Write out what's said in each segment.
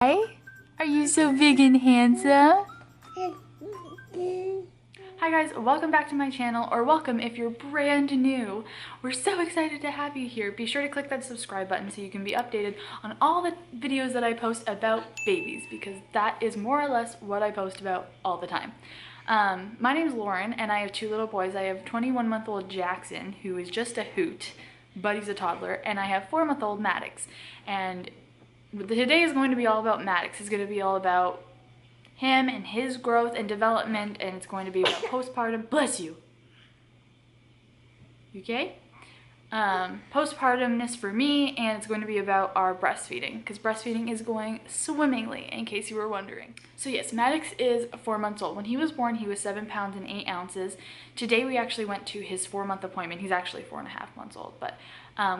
Hi, are you so big and handsome? Hi guys, welcome back to my channel, or welcome if you're brand new. We're so excited to have you here. Be sure to click that subscribe button so you can be updated on all the videos that I post about babies, because that is more or less what I post about all the time. My name's Lauren and I have two little boys. I have 21-month-old Jackson, who is just a hoot, but he's a toddler, and I have 4-month-old Maddox. And today is going to be all about Maddox. It's going to be all about him and his growth and development, and it's going to be about postpartum. Bless you. You okay? Postpartumness for me, and it's going to be about our breastfeeding, because breastfeeding is going swimmingly, in case you were wondering. So yes, Maddox is 4 months old. When he was born, he was 7 pounds and 8 ounces. Today we actually went to his 4-month appointment. He's actually 4.5 months old, but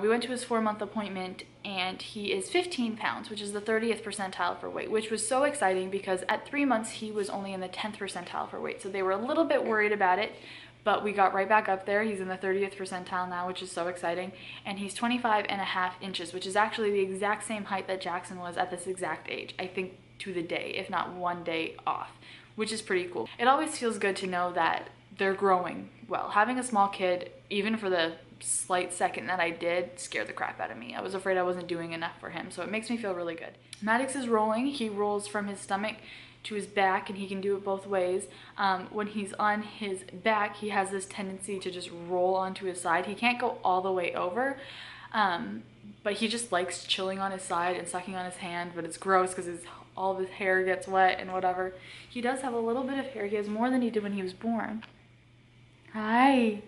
we went to his 4-month appointment, and he is 15 pounds, which is the 30th percentile for weight, which was so exciting because at 3 months he was only in the 10th percentile for weight. So they were a little bit worried about it, but we got right back up there. He's in the 30th percentile now, which is so exciting. And he's 25.5 inches, which is actually the exact same height that Jackson was at this exact age. I think to the day, if not 1 day off, which is pretty cool. It always feels good to know that they're growing well. Having a small kid, even for the slight second that I did, scared the crap out of me. I was afraid I wasn't doing enough for him, so it makes me feel really good. Maddox is rolling. He rolls from his stomach to his back, and he can do it both ways. When he's on his back, he has this tendency to just roll onto his side. He can't go all the way over, but he just likes chilling on his side and sucking on his hand, but it's gross because all of his hair gets wet and whatever. He does have a little bit of hair. He has more than he did when he was born. Hi.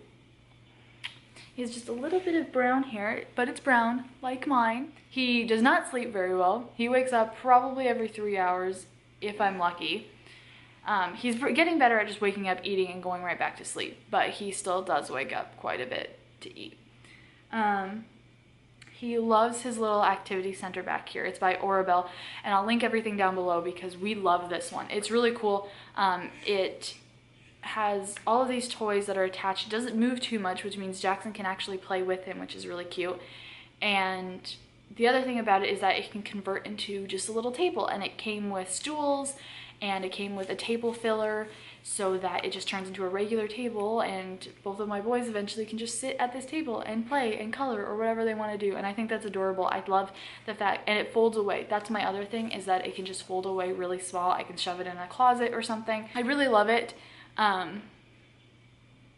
He has just a little bit of brown hair, but it's brown, like mine. He does not sleep very well. He wakes up probably every 3 hours, if I'm lucky. He's getting better at just waking up, eating, and going right back to sleep, but he still does wake up quite a bit to eat. He loves his little activity center back here. It's by Orabelle, and I'll link everything down below because we love this one. It's really cool. It has all of these toys that are attached. It doesn't move too much, which means Jackson can actually play with him, which is really cute. And the other thing about it is that it can convert into just a little table, and it came with stools and it came with a table filler so that it just turns into a regular table, and both of my boys eventually can just sit at this table and play and color or whatever they want to do. And I think that's adorable. I love the fact, and it folds away. That's my other thing, is that it can just fold away really small. I can shove it in a closet or something. I really love it.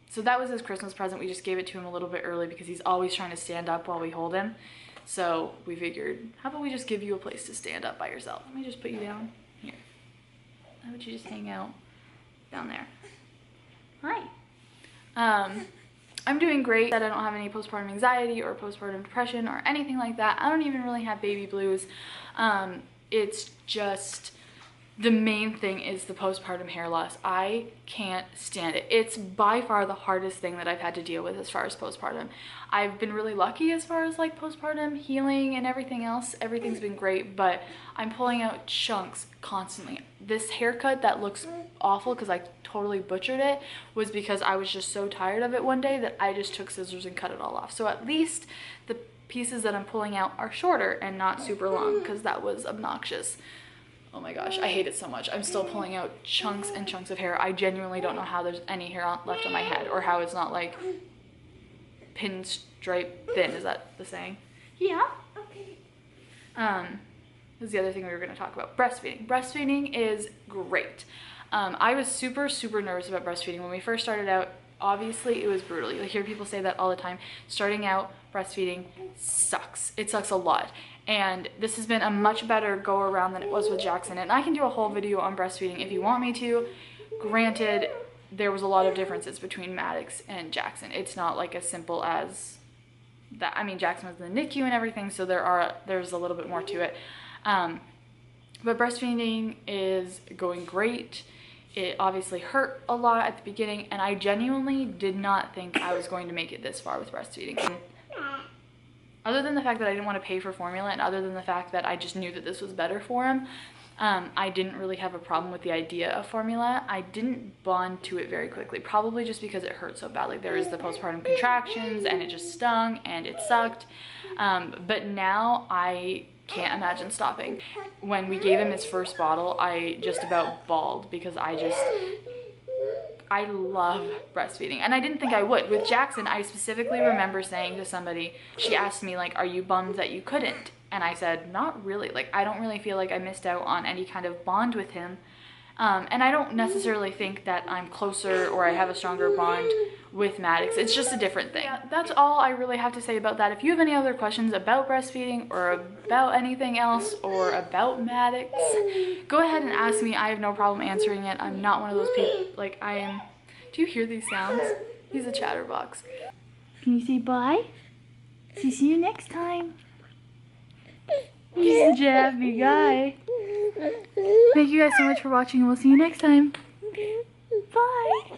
So that was his Christmas present. We just gave it to him a little bit early because he's always trying to stand up while we hold him. So we figured, how about we just give you a place to stand up by yourself? Let me just put you down here. How about you just hang out down there? Hi. I'm doing great. That I don't have any postpartum anxiety or postpartum depression or anything like that. I don't even really have baby blues. It's just, the main thing is the postpartum hair loss. I can't stand it. It's by far the hardest thing that I've had to deal with as far as postpartum. I've been really lucky as far as like postpartum healing and everything else. Everything's been great, but I'm pulling out chunks constantly. This haircut that looks awful because I totally butchered it was because I was just so tired of it one day that I just took scissors and cut it all off. So at least the pieces that I'm pulling out are shorter and not super long, because that was obnoxious. Oh my gosh, I hate it so much. I'm still pulling out chunks and chunks of hair. I genuinely don't know how there's any hair left on my head, or how it's not like pinstripe thin. Is that the saying? Yeah. Okay. This is the other thing we were going to talk about. Breastfeeding. Breastfeeding is great. I was super nervous about breastfeeding when we first started out. Obviously, it was brutal. You hear people say that all the time. Starting out breastfeeding sucks. It sucks a lot. And this has been a much better go around than it was with Jackson. And I can do a whole video on breastfeeding if you want me to. Granted, there was a lot of differences between Maddox and Jackson. It's not like as simple as that. I mean, Jackson was in the NICU and everything, so there's a little bit more to it. But breastfeeding is going great. It obviously hurt a lot at the beginning, and I genuinely did not think I was going to make it this far with breastfeeding. Other than the fact that I didn't want to pay for formula, and other than the fact that I just knew that this was better for him, I didn't really have a problem with the idea of formula. I didn't bond to it very quickly, probably just because it hurt so badly. There was the postpartum contractions, and it just stung, and it sucked. But now I can't imagine stopping. When we gave him his first bottle, I just about bawled because I love breastfeeding, and I didn't think I would. With Jackson, I specifically remember saying to somebody, she asked me like, are you bummed that you couldn't? And I said, not really. Like, I don't really feel like I missed out on any kind of bond with him. And I don't necessarily think that I'm closer or I have a stronger bond with Maddox. It's just a different thing. Yeah, that's all I really have to say about that. If you have any other questions about breastfeeding or about anything else or about Maddox, go ahead and ask me. I have no problem answering it. I'm not one of those people, like I am. Do you hear these sounds? He's a chatterbox. Can you say bye? See you next time. He's a happy guy. Thank you guys so much for watching, and we'll see you next time. Bye.